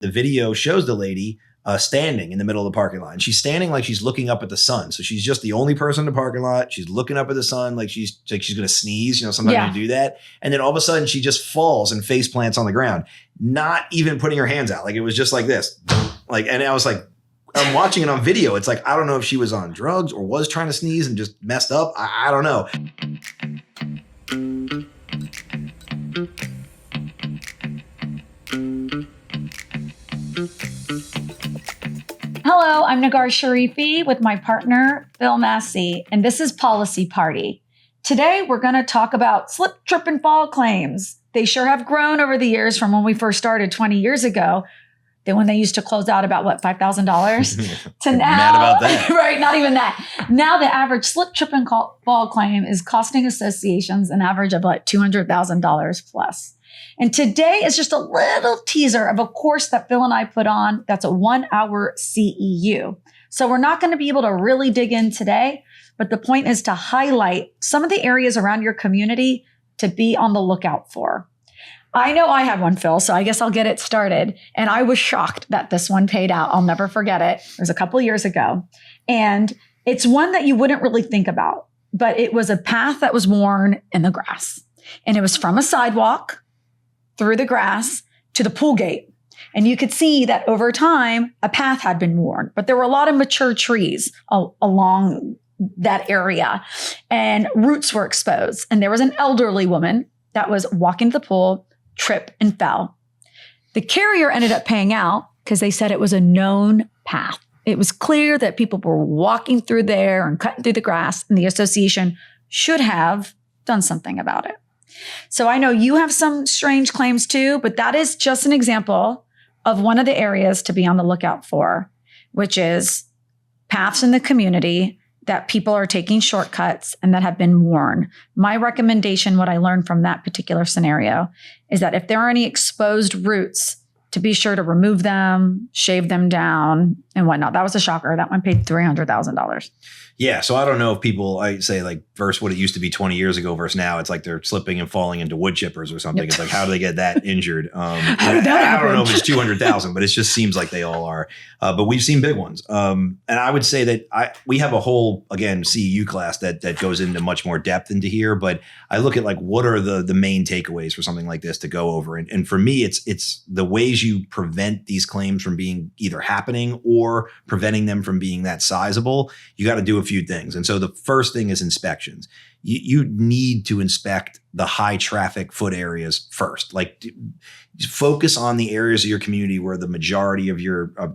The video shows the lady standing in the middle of the parking lot. And she's standing like she's looking up at the sun. So she's just the only person in the parking lot. She's looking up at the sun like she's going to sneeze. Sometimes you do that. And then all of a sudden she just falls and face plants on the ground, not even putting her hands out. Like it was just like this. And I was like, I'm watching it on video. It's like, I don't know if she was on drugs or was trying to sneeze and just messed up. I don't know. Hello, I'm Negar Sharifi with my partner, Bill Masi, and this is Policy Party. Today, we're going to talk about slip, trip, and fall claims. They sure have grown over the years from when we first started 20 years ago, then when they used to close out about, $5,000 to now. Mad about that. Right, not even that. Now the average slip, trip, and fall claim is costing associations an average of like $200,000 plus. And today is just a little teaser of a course that Phil and I put on that's a 1-hour CEU. So we're not going to be able to really dig in today, but the point is to highlight some of the areas around your community to be on the lookout for. I know I have one, Phil, so I guess I'll get it started. And I was shocked that this one paid out. I'll never forget it. It was a couple years ago. And it's one that you wouldn't really think about, but it was a path that was worn in the grass. And it was from a sidewalk through the grass to the pool gate. And you could see that over time, a path had been worn, but there were a lot of mature trees along that area and roots were exposed. And there was an elderly woman that was walking to the pool, tripped and fell. The carrier ended up paying out because they said it was a known path. It was clear that people were walking through there and cutting through the grass, and the association should have done something about it. So I know you have some strange claims too, but that is just an example of one of the areas to be on the lookout for, which is paths in the community that people are taking shortcuts and that have been worn. My recommendation, what I learned from that particular scenario, is that if there are any exposed roots, to be sure to remove them, shave them down, and whatnot. That was a shocker. That one paid $300,000. Yeah. So I don't know if people, I say like versus what it used to be 20 years ago versus now, it's like they're slipping and falling into wood chippers or something. Yep. It's like, how do they get that injured? How did that happen? I don't know if it's 200,000, but it just seems like they all are. But we've seen big ones. And I would say that we have a whole, again, CEU class that goes into much more depth into here. But I look at like, what are the main takeaways for something like this to go over? And for me, it's the ways you prevent these claims from being either happening or preventing them from being that sizable. You got to do a few things. And so the first thing is inspections. You need to inspect the high traffic foot areas first. Like focus on the areas of your community where the majority of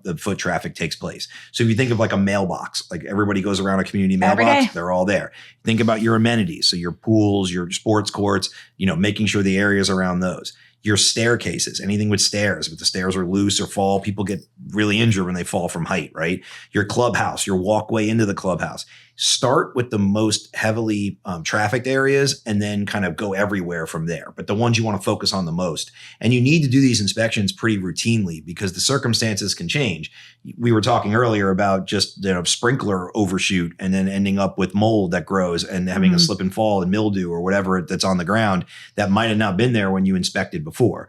the foot traffic takes place. So if you think of like a mailbox, like everybody goes around a community mailbox, they're all there. Think about your amenities. So your pools, your sports courts, making sure the areas around those. Your staircases, anything with stairs, if the stairs are loose or fall, people get really injured when they fall from height, right? Your clubhouse, your walkway into the clubhouse. Start with the most heavily trafficked areas and then kind of go everywhere from there. But the ones you want to focus on the most. And you need to do these inspections pretty routinely because the circumstances can change. We were talking earlier about just sprinkler overshoot and then ending up with mold that grows and having a slip and fall and mildew or whatever that's on the ground that might have not been there when you inspected before.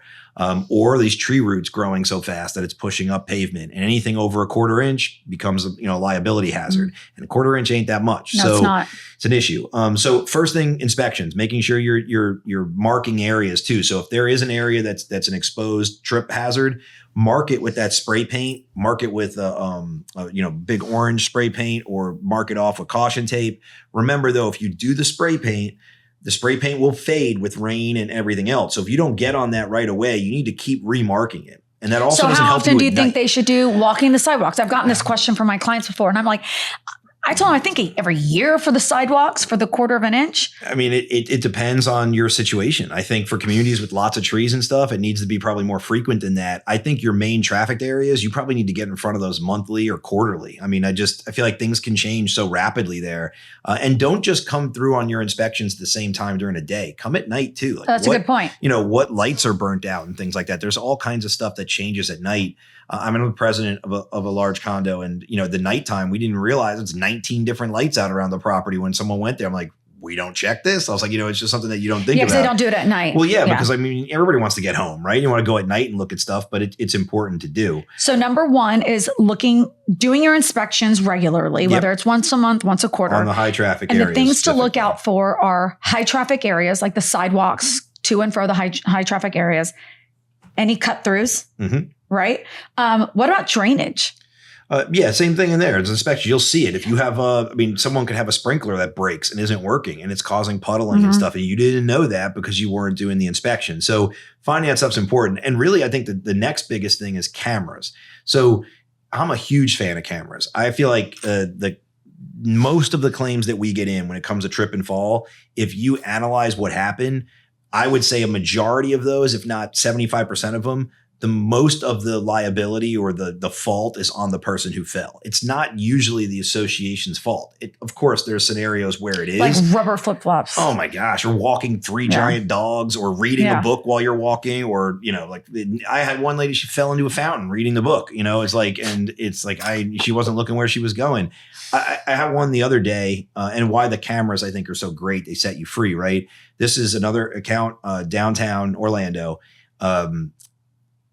Or these tree roots growing so fast that it's pushing up pavement, and anything over a 1/4 inch becomes a liability hazard. And a 1/4 inch ain't that much. No, so it's not. It's an issue. So first thing, inspections, making sure you're marking areas too. So if there is an area that's an exposed trip hazard, mark it with that spray paint, mark it with big orange spray paint, or mark it off with caution tape. Remember though, if you do the spray paint will fade with rain and everything else. So if you don't get on that right away, you need to keep remarking it. And that also doesn't help you. So how often do you think they should do walking the sidewalks? I've gotten this question from my clients before, and I'm like, I told them I think every year for the sidewalks for the 1/4 inch. I mean, it depends on your situation. I think for communities with lots of trees and stuff, it needs to be probably more frequent than that. I think your main trafficked areas, you probably need to get in front of those monthly or quarterly. I mean, I feel like things can change so rapidly there. And don't just come through on your inspections at the same time during a day. Come at night too. Like That's a good point. What lights are burnt out and things like that. There's all kinds of stuff that changes at night. I'm the president of a large condo, and the nighttime, we didn't realize it's 19 different lights out around the property when someone went there. I'm like, we don't check this. I was like, it's just something that you don't think Yeah, about. because they don't do it at night. Well, yeah, because everybody wants to get home, right? You want to go at night and look at stuff, but it's important to do. So number one is doing your inspections regularly, whether it's once a month, once a quarter. On the high traffic areas. And the things to look out for are high traffic areas, like the sidewalks to and fro the high traffic areas. Any cut throughs, right? What about drainage? Same thing in there. It's inspection. You'll see it. If you have someone could have a sprinkler that breaks and isn't working and it's causing puddling and stuff, and you didn't know that because you weren't doing the inspection. So finding that stuff's important. And really, I think the next biggest thing is cameras. So I'm a huge fan of cameras. I feel like most of the claims that we get in when it comes to trip and fall, if you analyze what happened, I would say a majority of those, if not 75% of them, the most of the liability or the fault is on the person who fell. It's not usually the association's fault. Of course, there's scenarios where it is. Like rubber flip-flops. Oh my gosh. Or walking three giant dogs or reading a book while you're walking or, I had one lady, she fell into a fountain reading the book, she wasn't looking where she was going. I had one the other day and why the cameras I think are so great. They set you free, right? This is another account, downtown Orlando.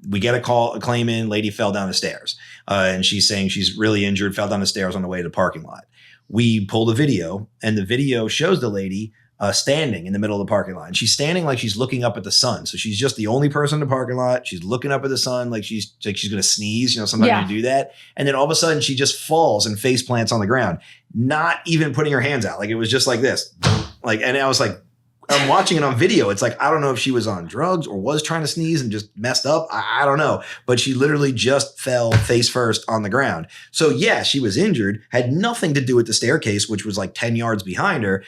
We get a claim in, lady fell down the stairs. And she's saying she's really injured, fell down the stairs on the way to the parking lot. We pulled a video and the video shows the lady standing in the middle of the parking lot. And she's standing like she's looking up at the sun. So she's just the only person in the parking lot. She's looking up at the sun like she's going to sneeze. Sometimes you do that. And then all of a sudden she just falls and face plants on the ground, not even putting her hands out. Like it was just like this. And I was like, I'm watching it on video. It's like, I don't know if she was on drugs or was trying to sneeze and just messed up. I don't know. But she literally just fell face first on the ground. So yeah, she was injured, had nothing to do with the staircase, which was like 10 yards behind her.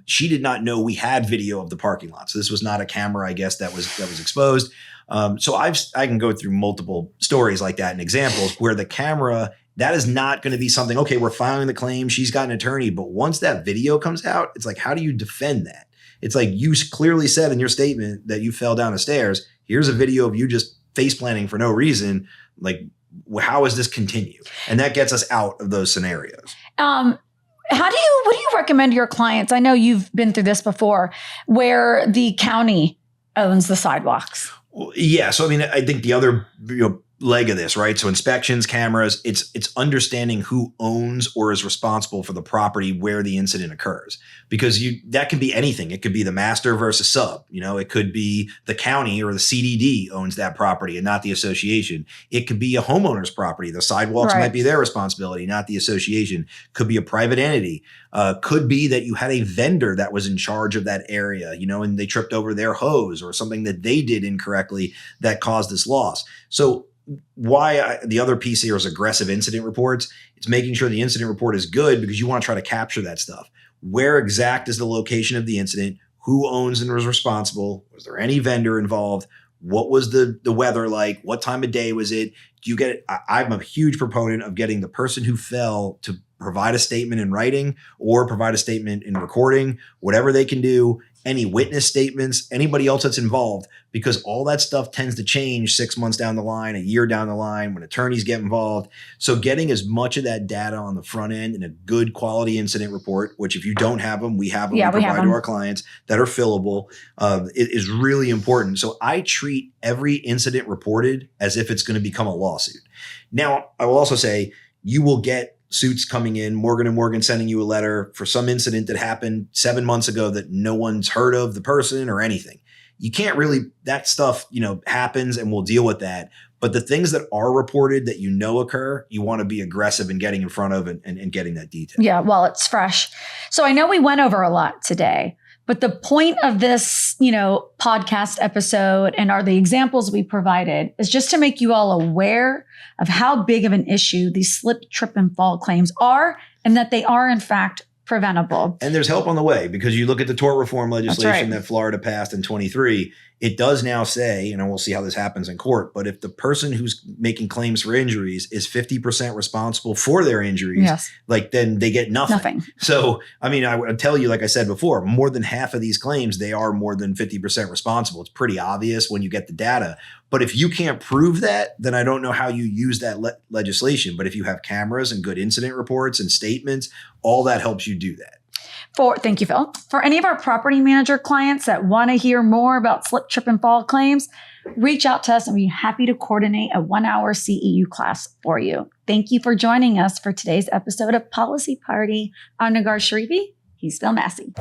She did not know we had video of the parking lot. So this was not a camera, I guess, that was exposed. So I can go through multiple stories like that and examples where the camera, that is not going to be something, okay, we're filing the claim. She's got an attorney. But once that video comes out, it's like, how do you defend that? It's like you clearly said in your statement that you fell down the stairs. Here's a video of you just face planting for no reason. Like, how does this continue? And that gets us out of those scenarios. What do you recommend to your clients? I know you've been through this before where the county owns the sidewalks. Yeah. So, I think the other leg of this, right? So inspections, cameras, it's understanding who owns or is responsible for the property where the incident occurs. Because that can be anything. It could be the master versus sub. It could be the county or the CDD owns that property and not the association. It could be a homeowner's property. The sidewalks might be their responsibility, not the association. Could be a private entity. Could be that you had a vendor that was in charge of that area, and they tripped over their hose or something that they did incorrectly that caused this loss. So the other piece here is aggressive incident reports. It's making sure the incident report is good because you want to try to capture that stuff. Where exact is the location of the incident? Who owns and was responsible? Was there any vendor involved? What was the weather like? What time of day was it? Do you get it? I'm a huge proponent of getting the person who fell to provide a statement in writing or provide a statement in recording, whatever they can do, any witness statements, anybody else that's involved, because all that stuff tends to change 6 months down the line, a year down the line when attorneys get involved. So getting as much of that data on the front end in a good quality incident report, which if you don't have them, we have them, we provide to our clients that are fillable, is really important. So I treat every incident reported as if it's going to become a lawsuit. Now, I will also say you will get suits coming in, Morgan & Morgan sending you a letter for some incident that happened 7 months ago that no one's heard of the person or anything. You can't really, that stuff, happens and we'll deal with that. But the things that are reported that occur, you want to be aggressive in getting in front of and getting that detail. Yeah, well, it's fresh. So I know we went over a lot today, but the point of this, podcast episode and the examples we provided is just to make you all aware of how big of an issue these slip, trip, and fall claims are, and that they are in fact preventable. And there's help on the way because you look at the tort reform legislation that Florida passed in 23. It does now say, and we'll see how this happens in court, but if the person who's making claims for injuries is 50% responsible for their injuries, then they get nothing. So, I would tell you, like I said before, more than half of these claims, they are more than 50% responsible. It's pretty obvious when you get the data. But if you can't prove that, then I don't know how you use that legislation. But if you have cameras and good incident reports and statements, all that helps you do that. Thank you, Phil. For any of our property manager clients that want to hear more about slip, trip, and fall claims, reach out to us and we'll be happy to coordinate a 1-hour CEU class for you. Thank you for joining us for today's episode of Policy Party. I'm Negar Sharifi. He's Phil Masi.